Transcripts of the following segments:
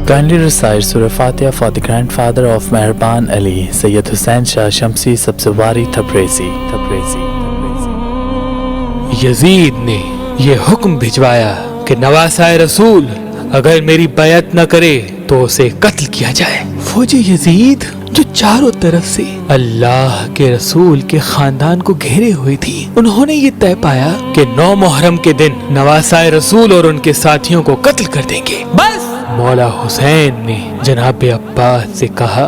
Kindly recite Surah Fatiha for the grandfather of Mehraban Ali, Sayyid Hussain Shah Shamsi Sabzwari Tabrizi. Yazid ने ये हुक्म भिजवाया कि नवासाए रसूल अगर मेरी बैत न करे तो उसे कत्ल किया जाए। फौज यजीद जो चारों तरफ से अल्लाह के रसूल के खानदान को घेरे हुई थी, उन्होंने ये तय पाया कि 9 मुहर्रम के दिन नवासाए रसूल और उनके साथियों को कत्ल कर देंगे। बस मौला हुसैन ने जनाब अब्बास से कहा,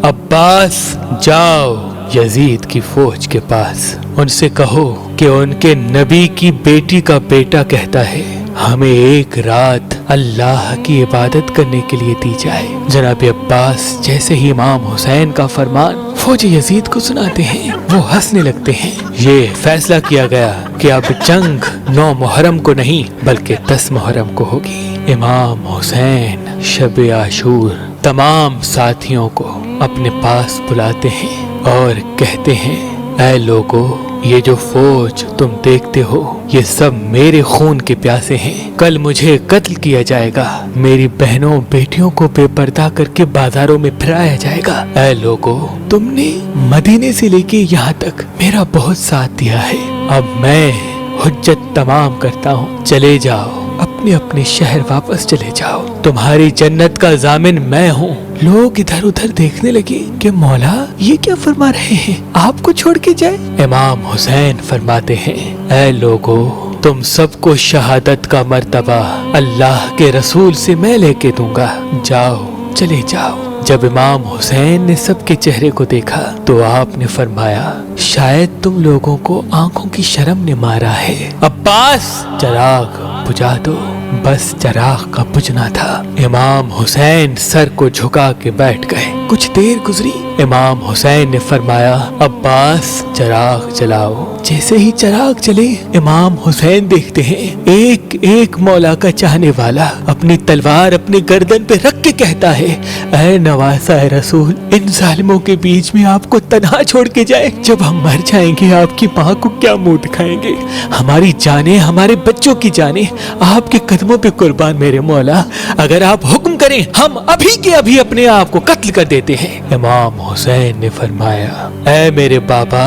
अब्बास जाओ यजीद की फौज के पास, उनसे कहो कि उनके नबी की बेटी का बेटा कहता है हमें एक रात अल्लाह की इबादत करने के लिए दी जाए। जनाब अब्बास जैसे ही इमाम हुसैन का फरमान फौज यजीद को सुनाते हैं, वो हंसने लगते हैं। ये फैसला किया गया कि अब जंग 9 मुहर्रम को नहीं बल्कि 10 मुहर्रम को होगी। इमाम हुसैन शब आशूर तमाम साथियों को अपने पास बुलाते हैं और कहते हैं, ऐ लोगो, ये जो फौज तुम देखते हो ये सब मेरे खून के प्यासे हैं। कल मुझे कत्ल किया जाएगा, मेरी बहनों बेटियों को बेपर्दा करके बाजारों में फिराया जाएगा। ऐ लोगो, तुमने मदीने से लेके यहाँ तक मेरा बहुत साथ दिया है, अब मैं हुज्जत तमाम करता हूँ, चले जाओ, अपने अपने शहर वापस चले जाओ, तुम्हारी जन्नत का जामिन मैं हूँ। लोग इधर उधर देखने लगे कि मौला ये क्या फरमा रहे हैं, आपको छोड़ के जाए। इमाम हुसैन फरमाते हैं, ऐ लोगो, तुम सबको शहादत का मर्तबा अल्लाह के रसूल से मैं लेके दूंगा, जाओ, चले जाओ। जब इमाम हुसैन ने सबके चेहरे को देखा तो आपने फरमाया, शायद तुम लोगों को आंखों की शर्म ने मारा है। अब्बास चिराग बुझा दो। बस चिराग का बुझना था। इमाम हुसैन सर को झुका के बैठ गए। कुछ देर गुजरी, इमाम हुसैन ने फरमाया, अब्बास चिराग जलाओ। जैसे ही चिराग जले, इमाम हुसैन देखते हैं एक एक मौला का चाहने वाला अपनी तलवार अपने गर्दन पे रख के कहता है, ऐ नवासाए रसूल, इन जालिमों के बीच में आपको तन्हा छोड़ के जाए, जब हम मर जाएंगे आपकी माँ को क्या मुंह दिखाएंगे। हमारी जाने, हमारे बच्चों की जाने आपके कदमों पे कुर्बान मेरे मौला, अगर आप हुक्म करें हम अभी के अभी अपने आप को कत्ल कर देते हैं। इमाम हुसैन ने फरमाया, ऐ मेरे बाबा,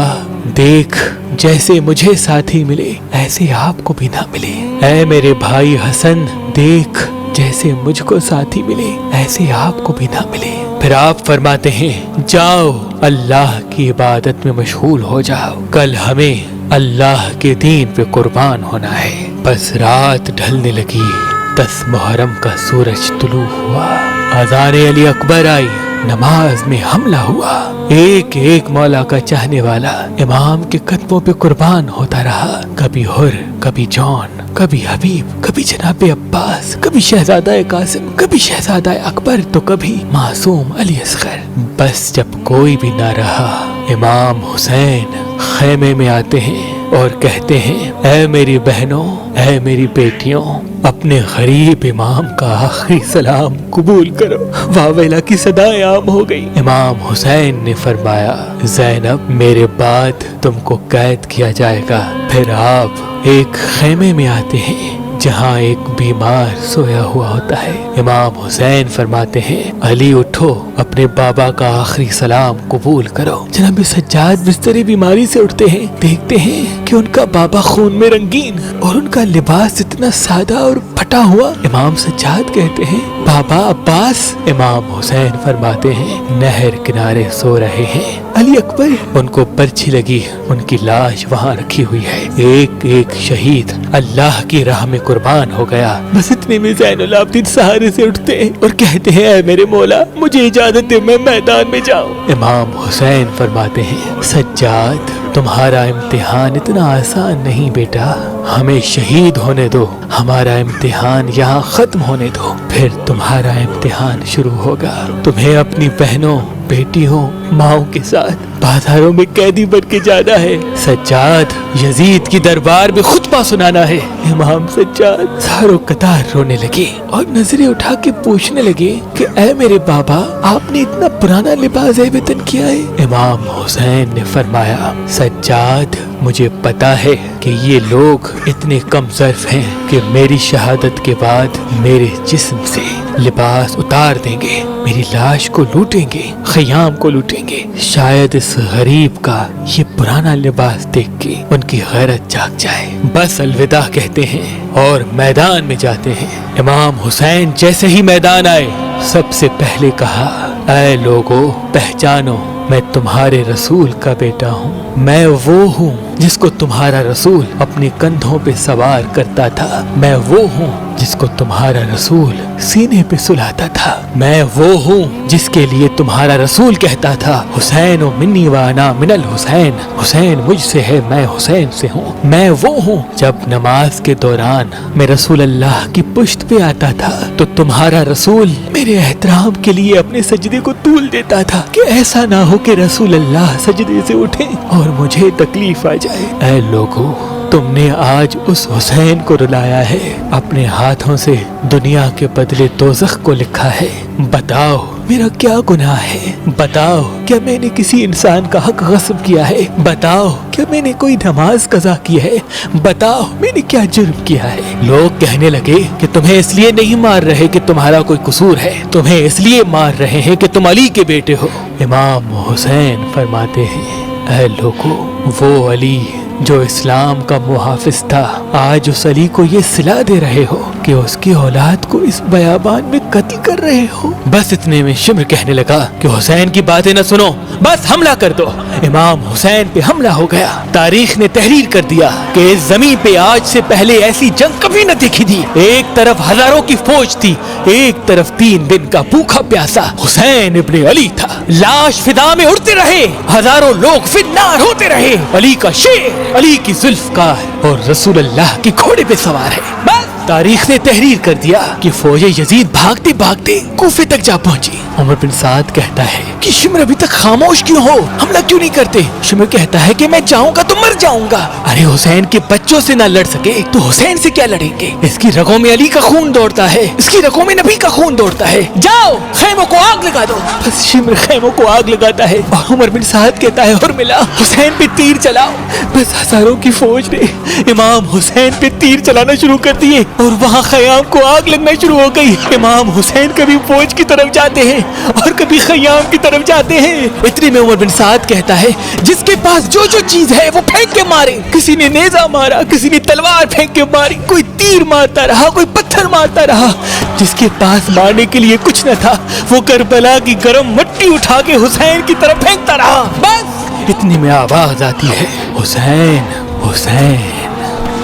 देख जैसे मुझे साथी मिले ऐसे आपको भी ना मिले। ऐ मेरे भाई हसन, देख जैसे मुझको साथी मिले ऐसे आपको भी ना मिले। फिर आप फरमाते हैं, जाओ अल्लाह की इबादत में मशगूल हो जाओ, कल हमें अल्लाह के दीन पे कुर्बान होना है। बस रात ढलने लगी, 10 मुहर्रम का सूरज तुलू हुआ, अज़ान अली अकबर आई, नमाज में हमला हुआ। एक एक मौला का चाहने वाला इमाम के कदमों पे कुर्बान होता रहा। कभी हुर, कभी जॉन, कभी हबीब, कभी जनाब अब्बास, कभी शहजादा कासिम, कभी शहजादा अकबर, तो कभी मासूम अली असगर। बस जब कोई भी ना रहा, इमाम हुसैन खैमे में आते हैं और कहते हैं, ऐ मेरी बहनों, ऐ मेरी बेटियों, अपने गरीब इमाम का आखिरी सलाम कबूल करो। वावेला की सदाएं आम हो गई। इमाम हुसैन ने फरमाया, ज़ैनब, मेरे बाद तुमको कैद किया जाएगा। फिर आप एक खैमे में आते हैं जहाँ एक बीमार सोया हुआ होता है। इमाम हुसैन फरमाते हैं, अली उठो, अपने बाबा का आखिरी सलाम कबूल करो। जनाब सज्जाद बिस्तरे बीमारी से उठते हैं, देखते हैं कि उनका बाबा खून में रंगीन और उनका लिबास इतना सादा और फटा हुआ। इमाम सज्जाद कहते हैं, बाबा अब्बास। इमाम हुसैन फरमाते हैं, नहर किनारे सो रहे हैं अली अकबर। उनको पर्ची लगी, उनकी लाश वहाँ रखी हुई है। एक एक शहीद अल्लाह की राह में कुर्बान हो गया। बस इतने में ज़ैनुल आबिदीन सहारे से उठते हैं और कहते हैं, ऐ मेरे मौला, मुझे इजाजत दे, मैं मैदान में जाऊं। इमाम हुसैन फरमाते हैं, सज्जाद, तुम्हारा इम्तिहान इतना आसान नहीं बेटा, हमें शहीद होने दो, हमारा इम्तिहान यहाँ खत्म होने दो, फिर तुम्हारा इम्तिहान शुरू होगा। तुम्हें अपनी बहनों, बेटियों, माओं के साथ बाजारों में कैदी बन के जाना है। सज्जाद, यजीद की दरबार में खुतबा सुनाना है। इमाम सज्जाद सारों कतार रोने लगे और नजरें उठा के पूछने लगे कि ऐ मेरे बाबा, आपने इतना पुराना लिबास वेतन किया है? इमाम हुसैन ने फरमाया, सज्जाद, मुझे पता है कि ये लोग इतने कम ज़र्फ हैं कि मेरी शहादत के बाद मेरे जिस्म से लिबास उतार देंगे, मेरी लाश को लूटेंगे, खयाम को लूटेंगे। शायद इस गरीब का ये पुराना लिबास देख के उनकी गैरत जाग जाए। बस अलविदा कहते हैं और मैदान में जाते हैं। इमाम हुसैन जैसे ही मैदान आए, सबसे पहले कहा, ऐ लोगों, पहचानो, मैं तुम्हारे रसूल का बेटा हूँ। मैं वो हूँ जिसको तुम्हारा रसूल अपने कंधों पे सवार करता था। मैं वो हूँ जिसको तुम्हारा रसूल सीने पे सुलाता था। मैं वो हूँ जिसके लिए तुम्हारा रसूल कहता था, हुसैन मिन्नी व अना मिनल हुसैन, हुसैन मुझसे है, मैं हुसैन से हूँ। मैं वो हूँ जब नमाज के दौरान मैं रसूल अल्लाह की पुश्त पे आता था तो तुम्हारा रसूल मेरे एहतराम के लिए अपने सजदे को तूल देता था कि ऐसा ना हो कि रसूल अल्लाह सजदे से उठे और मुझे तकलीफ आ जाए। ऐ लोगों, तुमने आज उस हुसैन को रुलाया है, अपने हाथों से दुनिया के बदले दोज़ख को लिखा है। बताओ मेरा क्या गुनाह है? बताओ क्या मैंने किसी इंसान का हक गस्ब किया है? बताओ क्या मैंने कोई नमाज कज़ा की है? बताओ मैंने क्या जुर्म किया है? लोग कहने लगे कि तुम्हें इसलिए नहीं मार रहे कि तुम्हारा कोई कसूर है, तुम्हें इसलिए मार रहे हैं कि तुम अली के बेटे हो। इमाम हुसैन फरमाते हैं, ऐ लोगों, वो अली जो इस्लाम का मुहाफिज था, आज उस अली को ये सिला दे रहे हो कि उसकी औलाद को इस बयाबान में कत्ल कर रहे हो। बस इतने में शिम्र कहने लगा कि हुसैन की बातें न सुनो, बस हमला कर दो। इमाम हुसैन पे हमला हो गया। तारीख ने तहरीर कर दिया कि इस जमीन पे आज से पहले ऐसी जंग कभी न देखी थी। एक तरफ हजारों की फौज थी, एक तरफ 3 दिन का भूखा प्यासा हुसैन इब्ने अली था। लाश फिदा में उड़ते रहे, हजारों लोग फिन्नार होते रहे। अली का शेर, अली की जुल्फकार और रसूल अल्लाह के घोड़े पे सवार है। बस तारीख ने तहरीर कर दिया कि फौज यजीद भागते भागते कूफे तक जा पहुंची। उमर बिन साद कहता है कि शिम्र अभी तक खामोश क्यों हो, हमला क्यों नहीं करते? शिम्र कहता है कि मैं जाऊंगा तो मर जाऊंगा। अरे हुसैन के बच्चों से ना लड़ सके तो हुसैन से क्या लड़ेंगे? इसकी रगों में अली का खून दौड़ता है, इसकी रगों में नबी का खून दौड़ता है। जाओ खैमों को आग लगा दो। बस शिम्र खैमों को आग लगाता है और उमर बिन साद कहता है, और मिला हुसैन पे तीर चलाओ। बस हजारों की फौज ने इमाम हुसैन पे तीर चलाना शुरू कर दिए और वहाँ खयाम को आग लगना शुरू हो गई। इमाम हुसैन कभी फौज की तरफ जाते हैं और कभी खयाम की तरफ जाते हैं। इतने में उमर बिन साद कहता है, जिसके पास जो जो चीज है वो फेंक के मारे। किसी ने नेजा मारा, किसी ने तलवार फेंक के मारी, कोई तीर मारता रहा, कोई पत्थर मारता रहा। जिसके पास मारने के लिए कुछ न था वो करबला की गर्म मिट्टी उठा के हुसैन की तरफ फेंकता रहा। बस इतने में आवाज आती है, हुसैन हुसैन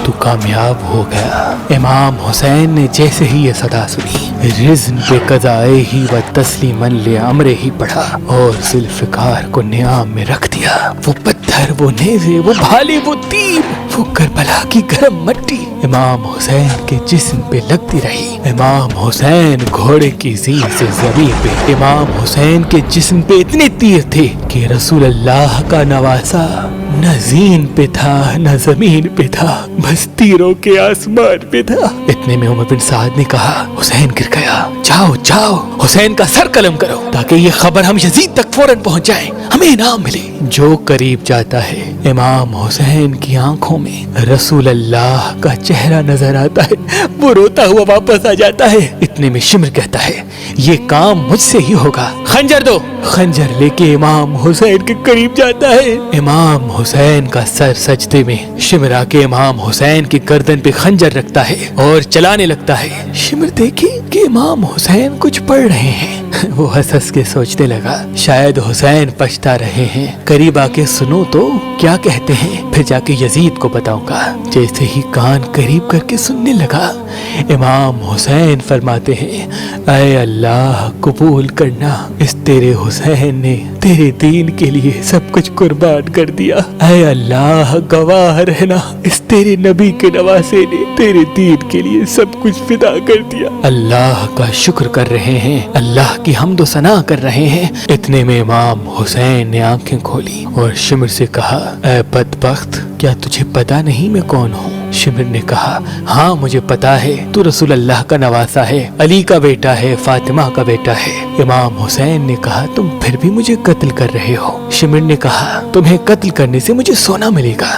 तू कामयाब हो गया। इमाम हुसैन ने जैसे ही ये सदा सुनी, रिज़्न पे कज़ाए ही व तस्लीमन ले अमरे ही पढ़ा और जुल्फ़िकार को नियाम में रख दिया। वो पत्थर, वो नेज़े, वो भाले, वो तीर, वो करबला की गर्म मिट्टी इमाम हुसैन के जिस्म पे लगती रही। इमाम हुसैन घोड़े की ज़ीन से ज़मीन पे, इमाम हुसैन के जिस्म पे इतने तीर थे कि रसूल अल्लाह का नवासा न ज़ीन पे था न ज़मीन पे था, बस तीरों के आसमान पे था। इतने में उमर बिन साद ने कहा, हुसैन गिर गया, जाओ जाओ हुसैन का सर कलम करो ताकि ये खबर हम यजीद तक फौरन पहुंच जाए, हमें इनाम मिले। जो करीब जाता है इमाम हुसैन की आंखों में रसूल अल्लाह का चेहरा नजर आता है, वो रोता हुआ वापस आ जाता है। इतने में शिम्र कहता है, ये काम मुझसे ही होगा, खंजर दो। खंजर लेके इमाम हुसैन के करीब जाता है। इमाम हुसैन का सर सजदे में, शिम्र आके इमाम हुसैन की गर्दन पे खंजर रखता है और चलाने लगता है। शिम्र देखे कि इमाम हुसैन कुछ पढ़ रहे हैं। वो हंस हंस के सोचने लगा, शायद हुसैन पछता रहे हैं, करीब आके सुनो तो क्या कहते हैं, फिर जाके यजीद को बताऊंगा। जैसे ही कान करीब करके सुनने लगा, इमाम हुसैन फरमाते हैं, ऐ अल्लाह कबूल करना, इस तेरे हुसैन ने तेरे दीन के लिए सब कुछ कुर्बान कर दिया। ऐ अल्लाह गवाह रहना, इस तेरे नबी के नवासे ने तेरे दीन के लिए सब कुछ फिदा कर दिया। अल्लाह का शुक्र कर रहे हैं, अल्लाह کی حمد و ثنا کر رہے ہیں۔ اتنے میں امام حسین نے آنکھیں کھولی اور شمر سے کہا، اے بدبخت، کیا تجھے پتا نہیں میں کون ہوں؟ شمر نے کہا، ہاں مجھے پتا ہے، تو رسول اللہ کا نواسا ہے، علی کا بیٹا ہے، فاطمہ کا بیٹا ہے۔ امام حسین نے کہا، تم پھر بھی مجھے قتل کر رہے ہو۔ شمر نے کہا، تمہیں قتل کرنے سے مجھے سونا ملے گا،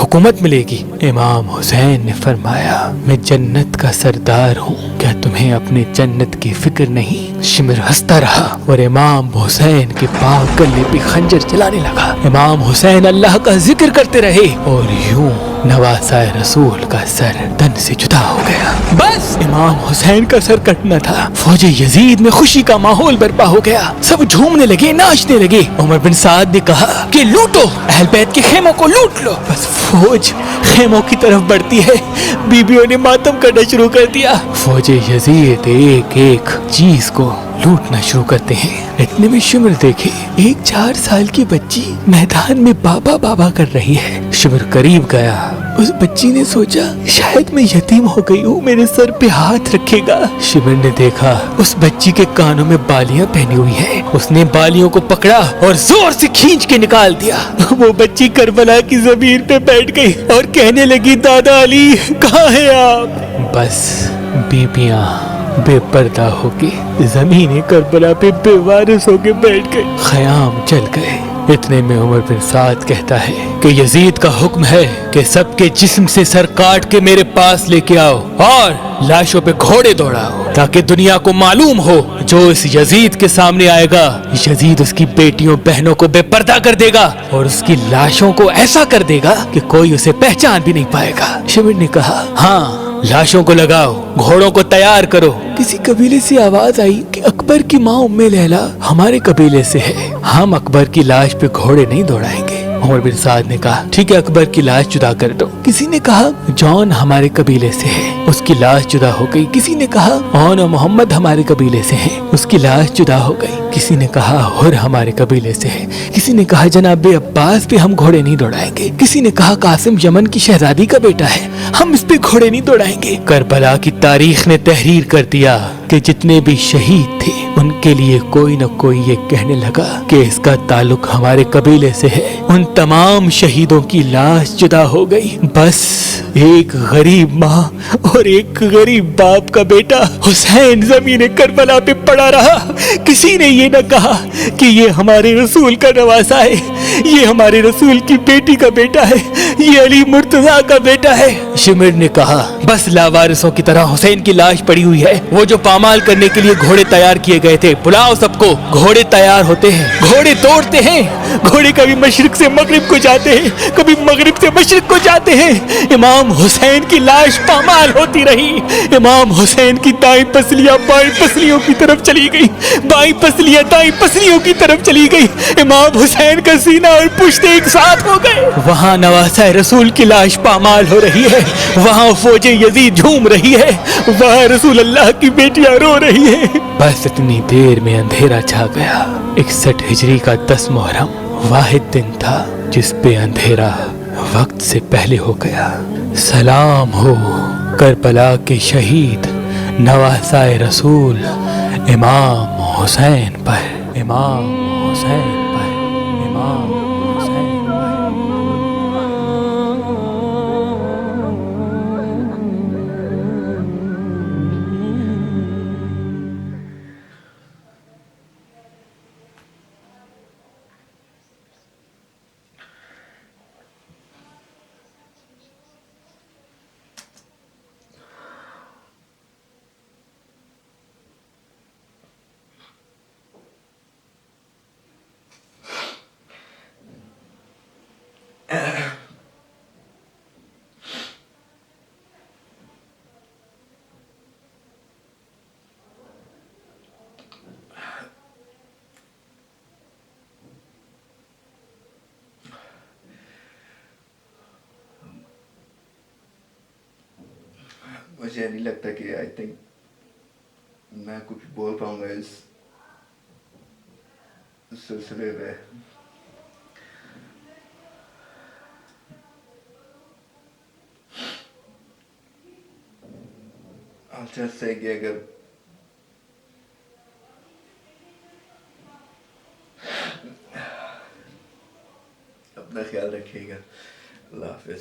حکومت ملے گی۔ امام حسین نے فرمایا، میں جنت کا سردار ہوں، کیا تمہیں اپنے جنت کی فکر نہیں؟ شمر ہنستا رہا اور امام حسین کے پاک گلے پہ خنجر چلانے لگا۔ امام حسین اللہ کا ذکر کرتے رہے اور یوں نواسہ رسول کا سر تن سے جدا ہو گیا۔ بس امام حسین کا سر کٹنا تھا۔ فوج یزید میں خوشی کا ماحول برپا ہو گیا، سب جھومنے لگے، ناچنے لگے۔ عمر بن سعد نے کہا کہ لوٹو، اہل بیت کے خیموں کو لوٹ لو۔ بس فوج خیموں کی طرف بڑھتی ہے، بیویوں نے ماتم کرنا شروع کر دیا۔ فوج یزید ایک ایک چیز کو لوٹنا شروع کرتے ہیں۔ اتنے میں شمر دیکھے ایک 4 سال کی بچی میدان میں بابا بابا کر رہی ہے۔ شمر قریب گیا، اس بچی نے سوچا شاید میں یتیم ہو گئی ہوں، میرے سر پہ ہاتھ رکھے گا۔ شمر نے دیکھا اس بچی کے کانوں میں بالیاں پہنی ہوئی ہیں، اس نے بالیوں کو پکڑا اور زور سے کھینچ کے نکال دیا۔ وہ بچی کربلا کی زمین پہ بیٹھ گئی اور کہنے لگی، دادا علی کہاں ہیں آپ؟ بس بیبیاں بے پردہ ہو کے زمین کربلا پہ بے وارث ہو کے بیٹھ گئے، خیام چل گئے۔ اتنے میں عمر بن سعد کہتا ہے کہ یزید کا حکم ہے کہ سب کے جسم سے سر کاٹ کے میرے پاس لے کے آؤ اور لاشوں پہ گھوڑے دوڑاؤ، تاکہ دنیا کو معلوم ہو جو اس یزید کے سامنے آئے گا، یزید اس کی بیٹیوں بہنوں کو بے پردہ کر دے گا اور اس کی لاشوں کو ایسا کر دے گا کہ کوئی اسے پہچان بھی نہیں پائے گا۔ شمر نے کہا، ہاں لاشوں کو لگاؤ، گھوڑوں کو تیار کرو۔ کسی قبیلے سے آواز آئی کہ اکبر کی ماں ام لیلا ہمارے قبیلے سے ہے، ہم اکبر کی لاش پہ گھوڑے نہیں دوڑائیں گے۔ عمر بن سعد نے کہا، ٹھیک ہے اکبر کی لاش جدا کر دو۔ کسی نے کہا جون ہمارے قبیلے سے ہے، اس کی لاش جدا ہو گئی۔ کسی نے کہا اون و محمد ہمارے قبیلے سے ہیں، اس کی لاش جدا ہو گئی۔ کسی نے کہا ہر ہمارے قبیلے سے ہے۔ کسی نے کہا جناب عباس پہ ہم گھوڑے نہیں دوڑائیں گے۔ کسی نے کہا قاسم یمن کی شہزادی کا بیٹا ہے، ہم اس پہ گھوڑے نہیں دوڑائیں گے۔ کربلا کی تاریخ نے تحریر کر دیا کہ جتنے بھی شہید تھے ان کے لیے کوئی نہ کوئی یہ کہنے لگا کہ اس کا تعلق ہمارے قبیلے سے ہے۔ ان تمام شہیدوں کی لاش جدا ہو گئی، بس ایک غریب ماں اور ایک غریب باپ کا بیٹا حسین زمین کربلا پہ پڑا رہا۔ کسی نے یہ نہ کہا کہ یہ ہمارے رسول کا نواسا ہے، یہ ہمارے رسول کی بیٹی کا بیٹا ہے، یہ علی مرتضیٰ کا بیٹا ہے۔ شمر نے کہا، بس لاوارثوں کی طرح حسین کی لاش پڑی ہوئی ہے، وہ جو پامال کرنے کے لیے گھوڑے تیار کیے گئے تھے، بلاؤ سب کو۔ گھوڑے تیار ہوتے ہیں، گھوڑے دوڑتے ہیں، گھوڑے کبھی مشرق سے مغرب کو جاتے ہیں، کبھی مغرب سے مشرق کو جاتے ہیں۔ امام حسین کی لاش پامال ہوتی رہی، امام حسین کی دائیں پسلیاں بائیں پسلیوں کی طرف چلی گئی، بائیں پسلیاں دائیں پسلیوں کی طرف چلی گئی، امام حسین کا سینہ اور پشت ایک ساتھ ہو گئے۔ وہاں نواسہ رسول کی لاش پامال ہو رہی ہے، وہاں فوج یزید جھوم رہی ہے، وہاں رسول اللہ کی بیٹیاں رو رہی ہیں۔ بس اتنی دیر میں اندھیرا چھا گیا۔ 61 ہجری کا 10 محرم واحد دن تھا جس پہ اندھیرا وقت سے پہلے ہو گیا۔ سلام ہو کربلا کے شہید نواسہ رسول امام حسین پر، امام حسین پر، امام حسین پر۔ مجھے نہیں لگتا کہ آئی تھنک میں کچھ بول پاؤں گا اس سلسلے میں۔ I'll just say کہ اگر خیال رکھیے گا. اللہ حافظ.